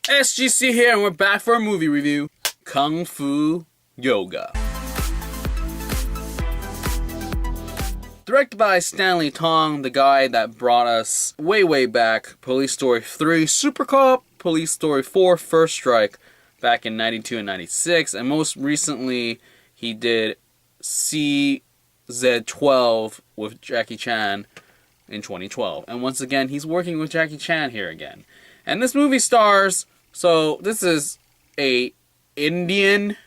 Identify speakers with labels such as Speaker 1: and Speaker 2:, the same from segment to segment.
Speaker 1: SGC here, and we're back for a movie review. Kung Fu Yoga. Directed by Stanley Tong, the guy that brought us way back Police Story 3 Super Cop, Police Story 4 First Strike back in 92 and 96, and most recently he did CZ12 with Jackie Chan in 2012. And once again, he's working with Jackie Chan here again. And this movie stars, so this is a Indian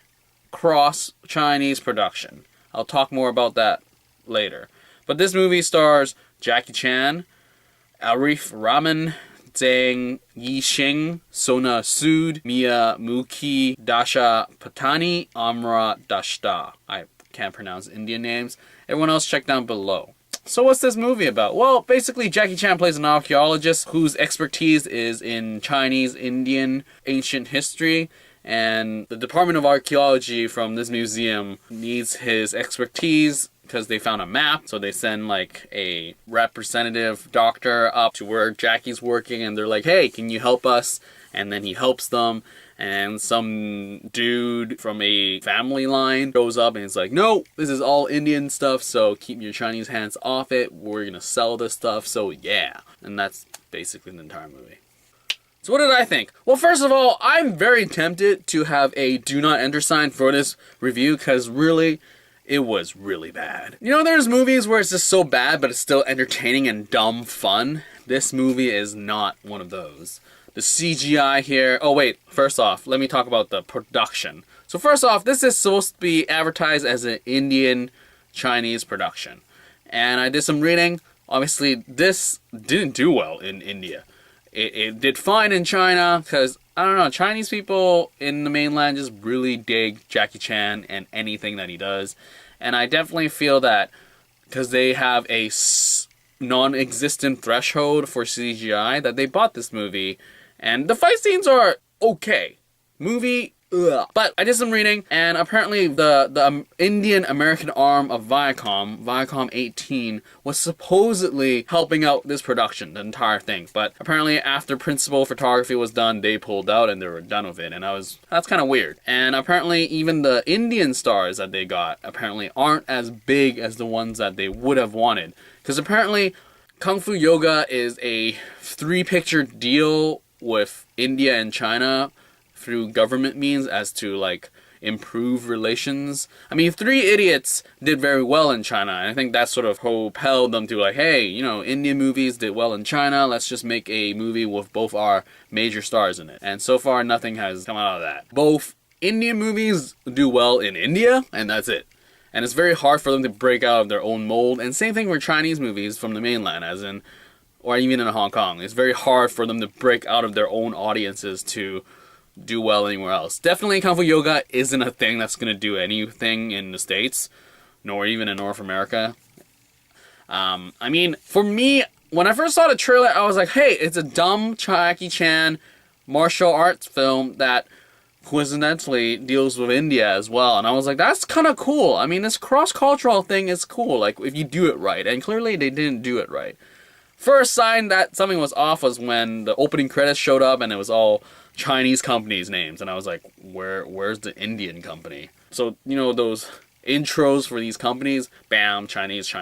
Speaker 1: cross Chinese production. I'll talk more about that later. But this movie stars Jackie Chan, Aarif Rahman, Zhang Yixing, Sonu Sood, Miya Muqi, Disha Patani, Amyra Dastur. I can't pronounce Indian names. Everyone else check down below. So what's this movie about? Well, basically Jackie Chan plays an archaeologist whose expertise is in Chinese, Indian, ancient history, and the Department of Archaeology from this museum needs his expertise because they found a map, so they send like a representative doctor up to where Jackie's working, and they're like, hey, can you help us? And then he helps them, and some dude from a family line shows up and he's like, no, this is all Indian stuff, so keep your Chinese hands off it. We're gonna sell this stuff, so yeah. And that's basically the entire movie. So what did I think? Well, first of all, I'm very tempted to have a do not enter sign for this review, because really, it was really bad. You know, there's movies where it's just so bad, but it's still entertaining and dumb fun. This movie is not one of those. The CGI here... Oh wait, first off, let me talk about the production. So first off, this is supposed to be advertised as an Indian Chinese production. And I did some reading. Obviously, this didn't do well in India. It did fine in China, because, I don't know, Chinese people in the mainland just really dig Jackie Chan and anything that he does. And I definitely feel that because they have a non-existent threshold for CGI, that they bought this movie. And the fight scenes are okay. Movie, ugh. But I did some reading, and apparently the Indian American arm of Viacom 18, was supposedly helping out this production, the entire thing. But apparently after principal photography was done, they pulled out and they were done with it. And that's kind of weird. And apparently even the Indian stars that they got apparently aren't as big as the ones that they would have wanted. Because apparently Kung Fu Yoga is a 3-picture deal with India and China through government means as to like improve relations. I mean, 3 Idiots did very well in China, and I think that sort of propelled them to like, hey, you know, Indian movies did well in China, let's just make a movie with both our major stars in it. And so far nothing has come out of that. Both Indian movies do well in India, and that's it. And it's very hard for them to break out of their own mold, and same thing for Chinese movies from the mainland, as in, or even in Hong Kong. It's very hard for them to break out of their own audiences to do well anywhere else. Definitely Kung Fu Yoga isn't a thing that's going to do anything in the States, nor even in North America. I mean, for me, when I first saw the trailer, I was like, hey, it's a dumb Jackie Chan martial arts film that coincidentally deals with India as well. And I was like, that's kind of cool. I mean, this cross-cultural thing is cool, like, if you do it right. And clearly they didn't do it right. First sign that something was off was when the opening credits showed up and it was all Chinese companies' names. And I was like, where's the Indian company? So, you know, those intros for these companies, bam, Chinese.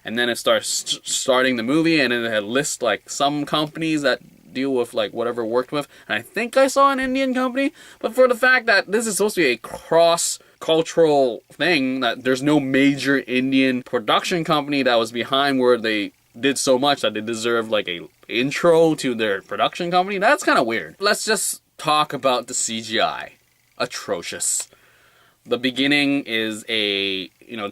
Speaker 1: And then it starts starting the movie, and then it had lists like some companies that deal with like whatever worked with. And I think I saw an Indian company. But for the fact that this is supposed to be a cross-cultural thing, that there's no major Indian production company that was behind where they did so much that they deserve like a intro to their production company, that's kind of weird. Let's just talk about the CGI. Atrocious. The beginning is a, you know,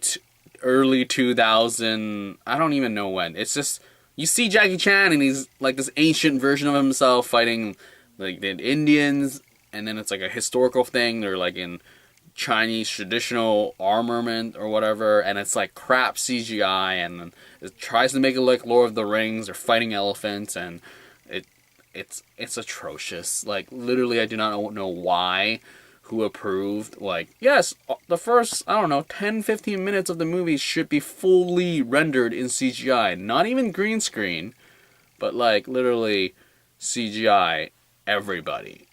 Speaker 1: early 2000, I don't even know when. It's just, you see Jackie Chan and he's like this ancient version of himself fighting like the Indians, and then it's like a historical thing. They're like in Chinese traditional armament or whatever, and it's like crap CGI, and it tries to make it like Lord of the Rings. They're fighting elephants, and it's atrocious. Like, literally, I do not know why, who approved. Like, yes, the first, I don't know, 10-15 minutes of the movie should be fully rendered in CGI. Not even green screen, but like literally CGI everybody.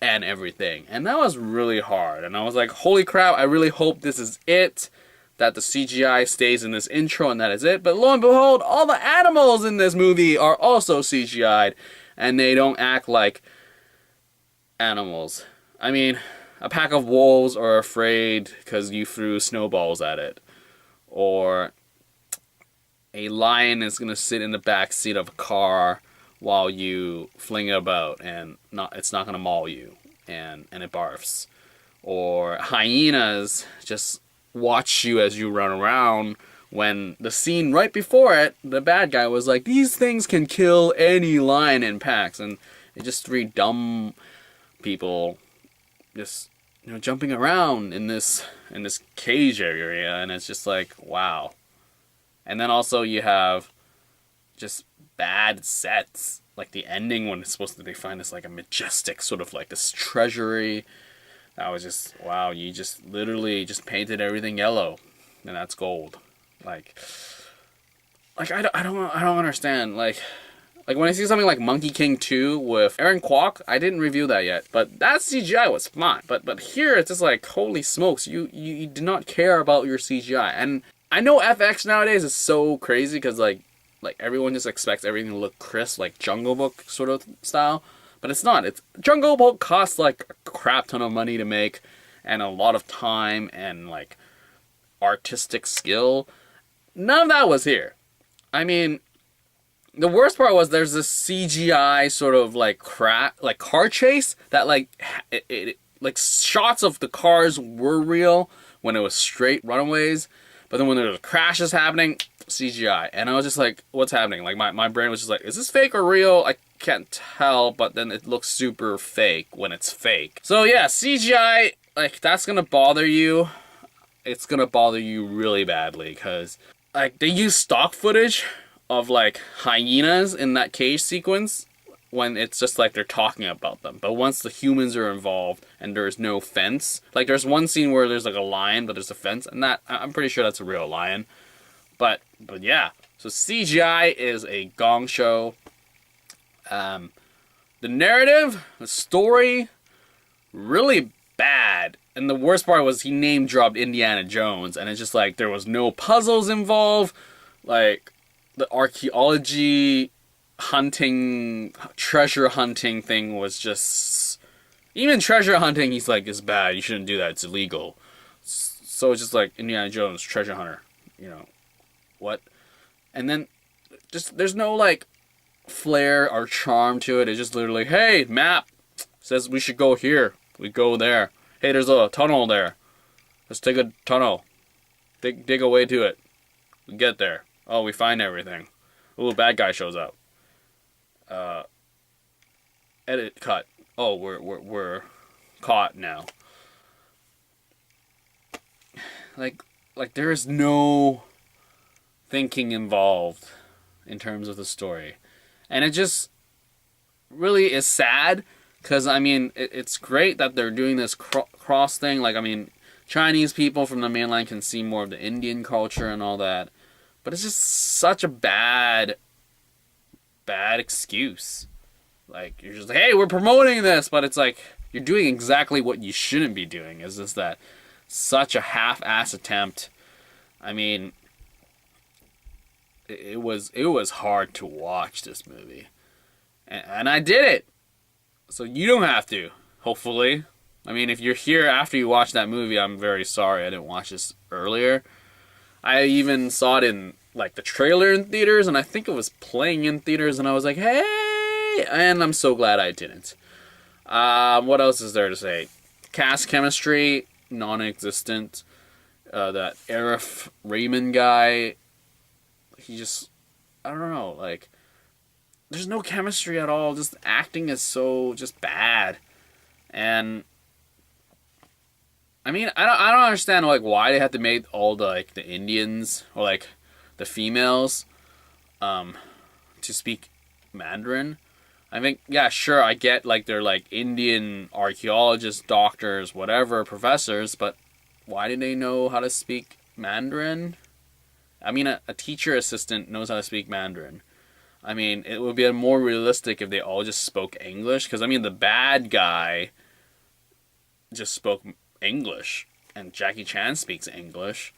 Speaker 1: and everything. And that was really hard. And I was like, holy crap, I really hope this is it. That the CGI stays in this intro and that is it. But lo and behold, all the animals in this movie are also CGI'd. And they don't act like animals. I mean, a pack of wolves are afraid because you threw snowballs at it. Or a lion is going to sit in the back seat of a car while you fling it about and it's not going to maul you and it barfs. Or hyenas just watch you as you run around when the scene right before it, the bad guy was like, these things can kill any lion in packs. And it's just three dumb people just, jumping around in this cage area. And it's just like, wow. And then also you have just bad sets. Like the ending when it's supposed to, they find this like a majestic sort of like this treasury. That was just, wow, you just literally just painted everything yellow. And that's gold. Like I don't understand. Like when I see something like Monkey King 2 with Aaron Kwok, I didn't review that yet, but that CGI was fine. But here it's just like, holy smokes, you did not care about your CGI. And I know FX nowadays is so crazy because like everyone just expects everything to look crisp, like Jungle Book sort of style, but it's not. It's Jungle Book costs like a crap ton of money to make and a lot of time and like artistic skill. None of that was here. I mean, the worst part was there's this CGI sort of like car chase that like like shots of the cars were real when it was straight runways, but then when there was crashes happening, CGI. And I was just like, what's happening? Like my brain was just like, is this fake or real? I can't tell, but then it looks super fake when it's fake. So yeah, CGI, like that's gonna bother you. It's gonna bother you really badly because like they use stock footage of like hyenas in that cage sequence when it's just like they're talking about them. But once the humans are involved and there's no fence, like there's one scene where there's like a lion but there's a fence, and that I'm pretty sure that's a real lion. But yeah, so CGI is a gong show. The narrative, the story, really bad. And the worst part was he name dropped Indiana Jones, and it's just like there was no puzzles involved. Like the archaeology hunting, treasure hunting thing was just, even treasure hunting he's like, it's bad, you shouldn't do that, it's illegal. So it's just like Indiana Jones, treasure hunter, what? And then just there's no like flair or charm to it. It's just literally, hey, map says we should go here, we go there. Hey, there's a tunnel there. Let's take a tunnel. Dig a way to it. We get there. Oh, we find everything. Ooh, bad guy shows up. Edit cut. Oh, we're caught now. Like there is no thinking involved in terms of the story. And it just really is sad. Because, I mean, it's great that they're doing this cross thing. Like, I mean, Chinese people from the mainland can see more of the Indian culture and all that. But it's just such a bad excuse. Like, you're just like, hey, we're promoting this. But it's like, you're doing exactly what you shouldn't be doing. It's just that such a half-ass attempt. I mean, it was hard to watch this movie. And I did it. So you don't have to, hopefully. I mean, if you're here after you watch that movie, I'm very sorry I didn't watch this earlier. I even saw it in, like, the trailer in theaters, and I think it was playing in theaters, and I was like, hey! And I'm so glad I didn't. What else is there to say? Cast chemistry, non-existent. That Aarif Rahman guy, he just, I don't know, like, there's no chemistry at all. Just acting is so just bad. And I mean, I don't understand like why they have to make all the like the Indians or like the females to speak Mandarin. I think, yeah, sure, I get like they're like Indian archaeologists, doctors, whatever, professors, but why do they know how to speak Mandarin? I mean, a teacher assistant knows how to speak Mandarin. I mean, it would be more realistic if they all just spoke English. Because, I mean, the bad guy just spoke English, and Jackie Chan speaks English.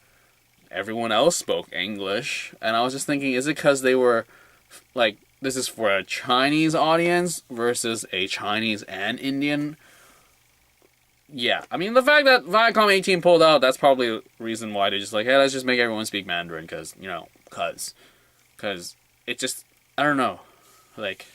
Speaker 1: Everyone else spoke English, and I was just thinking, is it because they were like, this is for a Chinese audience versus a Chinese and Indian? Yeah, I mean, the fact that Viacom 18 pulled out, that's probably the reason why they're just like, hey, let's just make everyone speak Mandarin, because it just, I don't know, like,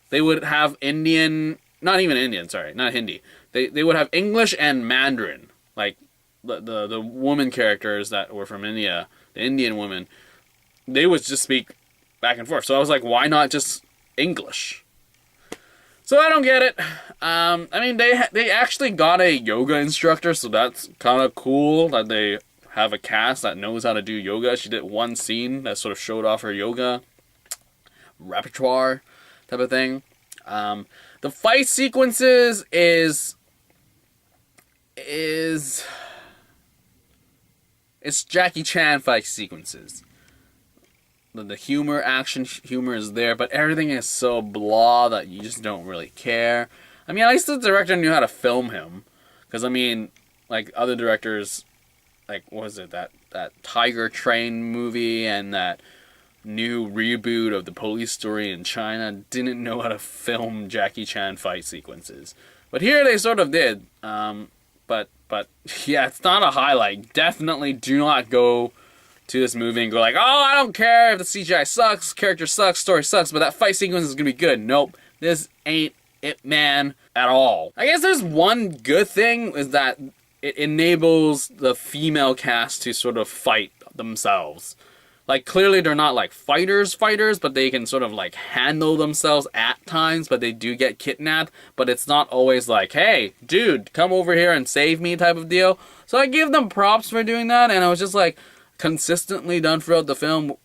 Speaker 1: they would have Indian, not even Indian, sorry, not Hindi, they would have English and Mandarin, like, the woman characters that were from India, the Indian women, they would just speak back and forth, so I was like, why not just English? So I don't get it. I mean, they actually got a yoga instructor, so that's kind of cool that they have a cast that knows how to do yoga. She did one scene that sort of showed off her yoga repertoire type of thing. The fight sequences is it's Jackie Chan fight sequences. The humor, action humor is there, but everything is so blah that you just don't really care. I mean, at least the director knew how to film him. Because, I mean, like, other directors, like, what was it, that Tiger Train movie and that new reboot of the police story in China didn't know how to film Jackie Chan fight sequences. But here they sort of did. But yeah, it's not a highlight. Definitely do not go to this movie and go like, oh, I don't care if the CGI sucks, character sucks, story sucks, but that fight sequence is gonna be good. Nope, this ain't it, man, at all. I guess there's one good thing, is that it enables the female cast to sort of fight themselves. Like, clearly they're not like fighters, but they can sort of like handle themselves at times, but they do get kidnapped, but it's not always like, hey, dude, come over here and save me type of deal. So I give them props for doing that, and I was just like, consistently done throughout the film,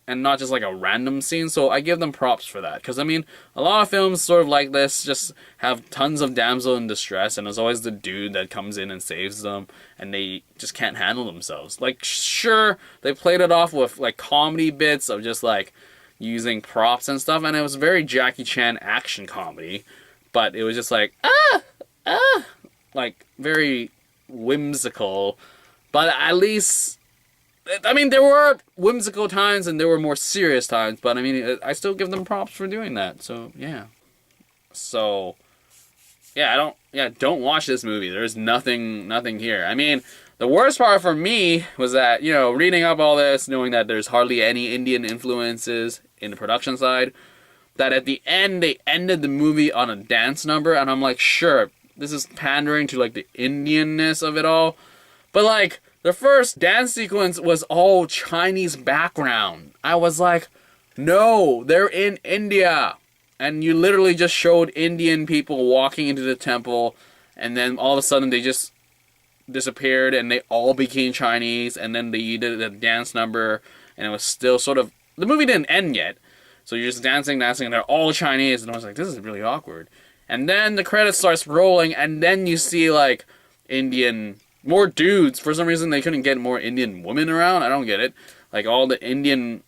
Speaker 1: and not just like a random scene, so I give them props for that, because I mean, a lot of films sort of like this just have tons of damsel in distress, and there's always the dude that comes in and saves them, and they just can't handle themselves. Like, sure, they played it off with like comedy bits of just like using props and stuff, and it was very Jackie Chan action comedy, but it was just like, like very whimsical, but at least, I mean, there were whimsical times and there were more serious times, but I mean, I still give them props for doing that. So yeah. So yeah, don't watch this movie. There's nothing here. I mean, the worst part for me was that, you know, reading up all this, knowing that there's hardly any Indian influences in the production side, that at the end they ended the movie on a dance number, and I'm like, sure, this is pandering to like the Indianness of it all, but like, the first dance sequence was all Chinese background. I was like, no, they're in India. And you literally just showed Indian people walking into the temple, and then all of a sudden they just disappeared and they all became Chinese, and then they did a dance number, and it was still sort of, the movie didn't end yet. So you're just dancing, and they're all Chinese, and I was like, this is really awkward. And then the credits starts rolling, and then you see like Indian, more dudes. For some reason, they couldn't get more Indian women around. I don't get it. Like, all the Indian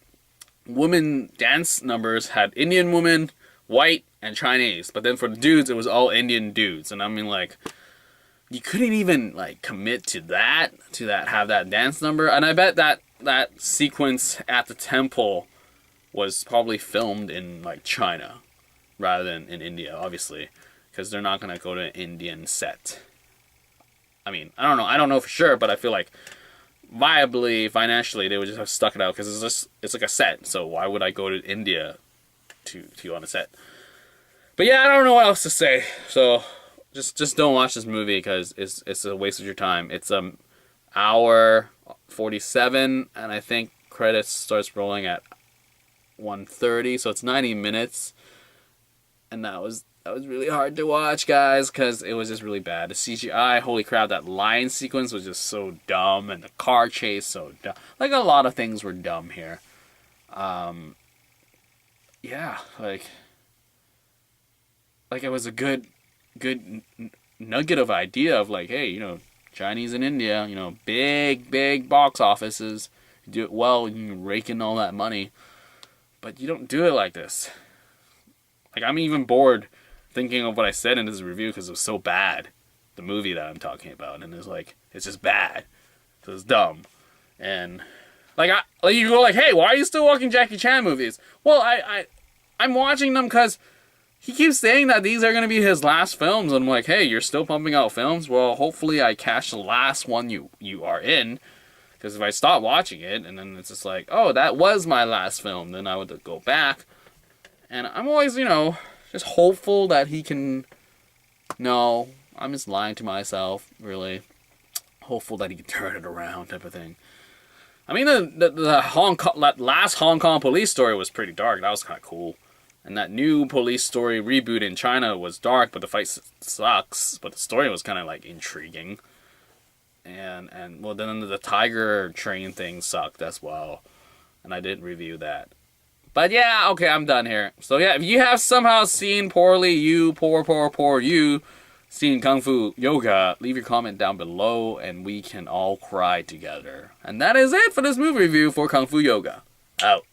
Speaker 1: women dance numbers had Indian women, white, and Chinese. But then for the dudes, it was all Indian dudes. And I mean, like, you couldn't even, like, commit to that, have that dance number. And I bet that sequence at the temple was probably filmed in, like, China rather than in India, obviously. Because they're not going to go to an Indian set. I mean, I don't know. I don't know for sure, but I feel like viably, financially, they would just have stuck it out, because it's like a set. So why would I go to India to on a set? But yeah, I don't know what else to say. So just don't watch this movie, because it's a waste of your time. It's hour 47, and I think credits starts rolling at 1:30, so it's 90 minutes, and that was really hard to watch, guys, because it was just really bad. The CGI, holy crap, that lion sequence was just so dumb, and the car chase so dumb. Like, a lot of things were dumb here. Yeah, like it was a good nugget of idea of like, hey, you know, Chinese in India, you know, big box offices. You do it well, you can rake in all that money. But you don't do it like this. Like, I'm even bored thinking of what I said in this review, because it was so bad. the movie that I'm talking about, and it's like, it's just bad. It's dumb. And like you go like, hey, why are you still watching Jackie Chan movies? Well, I'm watching them because he keeps saying that these are going to be his last films. I'm like, hey, you're still pumping out films? Well, hopefully I catch the last one you are in. Because if I stop watching it, and then it's just like, oh, that was my last film, then I would go back. And I'm always, just hopeful that he can... No, I'm just lying to myself, really. Hopeful that he can turn it around, type of thing. I mean, that last Hong Kong police story was pretty dark. That was kind of cool. And that new police story reboot in China was dark, but the fight sucks. But the story was kind of like intriguing. And well, then the tiger train thing sucked as well. And I didn't review that. But yeah, okay, I'm done here. So yeah, if you have somehow seen poor you, seen Kung Fu Yoga, leave your comment down below and we can all cry together. And that is it for this movie review for Kung Fu Yoga. Out.